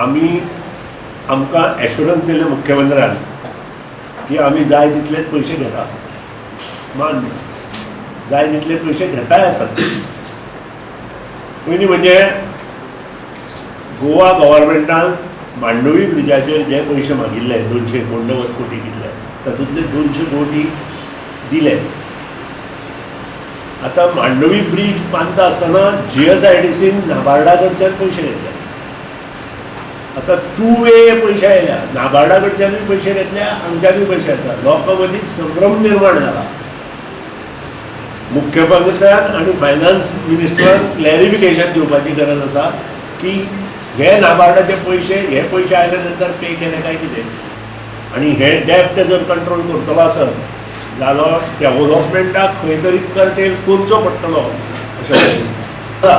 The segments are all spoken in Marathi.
आम्ही आमकां एश्युरन्स दिले मुख्यमंत्र्यान की आम्ही जाय तितलेच पैसे घेता, मान जाय तितले पैसे घेताय आसात. पयलीं म्हणजे गोवा गव्हर्मेंटान मांडवी ब्रिजाचेर जे पैसे मागिल्ले 290 कोटी कितले तातूंतले 200 कोटी दिले. आता मांडवी ब्रिज बांदता आसतना GSIDCन नाबार्डा कडच्यान पैसे घेतले. आता 2 वे पैसे आयल्या, नाबार्डा कडच्यानूय पैसे घेतले, आमच्यानूय पैसे येता. लोकां मदीं संभ्रम निर्माण जाला. मुख्यमंत्र्यान आनी फायनान्स मिनिस्टरान क्लॅरिफिकेशन दिवपाची गरज आसा की हे नाबार्डाचे पैसे आयले नंतर पे केले काय कितें, आनी हे डेप्ट जर कंट्रोल करतलो आसत जाल्यार डेव्हलपमेंटाक खंय तरी कर्टेल करचो पडटलो अशें म्हाका दिसता.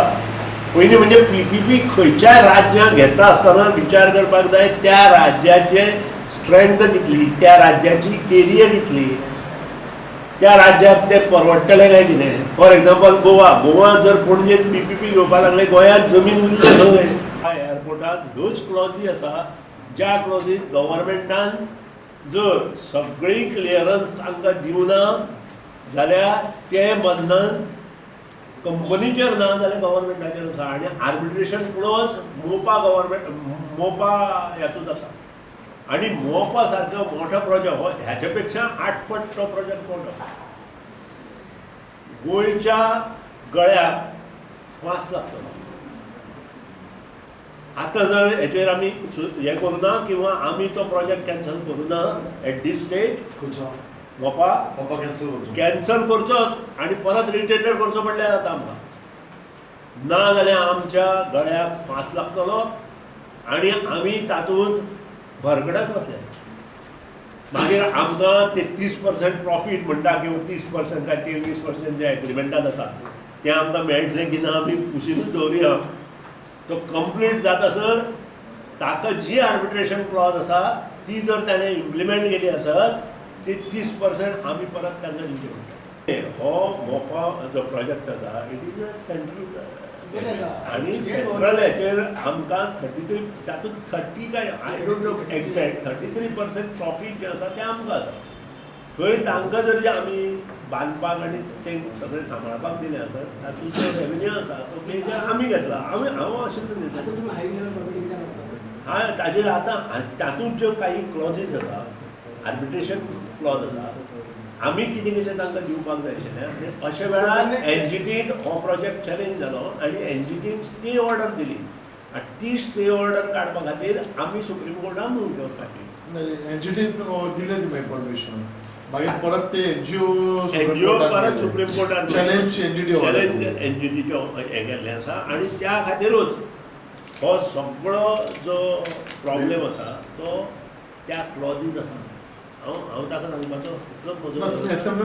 पयलीं म्हणजे PPP खंयच्याय राज्यांक घेता आसतना विचार करपाक जाय त्या राज्याचे स्ट्रेंथ कितली, त्या राज्याची एरिया कितली, त्या राज्याक ते परवडटले काय कितें. फॉर एग्जाम्पल गोवा जर पणजेन PPP घेवपाक लागले, गोंयांत जमीन उरली खंय. एअरपोर्टात ह्योच क्लॉजी आसा ज्या क्लॉजीत गव्हर्मेंटान जर सगळी क्लियरन्स तांकां दिवना जाल्यार ते बंधन कंपनीचेर ना जाल्यार गव्हर्मेंटाचेर आसा. आनी आर्बिट्रेशन क्लॉज मोपा हातूंत आसा. आनी मोपा सारको मोठो प्रोजेक्ट हो ह्याच्या पेक्षा 8 पट तो प्रोजेक्ट मोठो. गोंयच्या गळ्याक फास लागतलो. आतां जर हेचेर आमी हें करूना किंवा आमी तो प्रोजेक्ट कॅन्सल करूना एट दीस स्टेज मोपा कॅन्सल करचोच आनी परत रिटेंडर करचो पडल्यार जाता आमकां. ना जाल्यार आमच्या गळ्याक फास लागतलो आनी आमी तातूंत भरगडत वतले. मागीर आमकां 33% प्रॉफीट म्हणटा किंवा 30% काय 23% जे एग्रिमेंटान आसा तें आमकां मेळटलें की ना आमी कुशीनूच दवरुया. तो कंप्लीट जातासर ताका जी आर्बिट्रेशन क्लॉज आसा ती जर ताणें इम्प्लिमेंट केली आसत ती 30% आमी परत तांकां दिवचे पडटा. हो मोपा जो प्रोजेक्ट आसा इट इज अ सेंट्रल आनी सेंट्रल हेचेर आमकां 33 तातूंत 30 काय I don't know exact 33% profit जें आसा तें आमकां आसा. थंय तांकां जर आमी बांदपाक आनी तें सगळें सांबाळपाक दिलें आसत तातूंत जो रेवेन्यू आसा तो तेजे आमी घेतला. हांव अशें हांवें ताजेर आतां तातूंत ज्यो काही क्लॉजीस आसा आर्बिट्रेशन क्लॉज आसा आमी कितें कितें तांकां दिवपाक जाय आशिल्लें. अशे वेळार NGTन हो प्रोजेक्ट चॅलेंज जालो आनी NGTन स्टे ऑर्डर दिली आनी ती स्टे ऑर्डर काडपा खातीर आमी सुप्रीम कोर्टान मूव करपाची. NGTन दिलें परमिशन मागीर परत ते NGO परत सुप्रीम कोर्टान चॅलेंज NGTच्यो हें केल्लें आसा आनी त्या खातीरूच हो सगळो जो प्रॉब्लेम आसा तो त्या क्लॉजीन आसा. हांव ताका सांगपाचो इतलोच म्हजो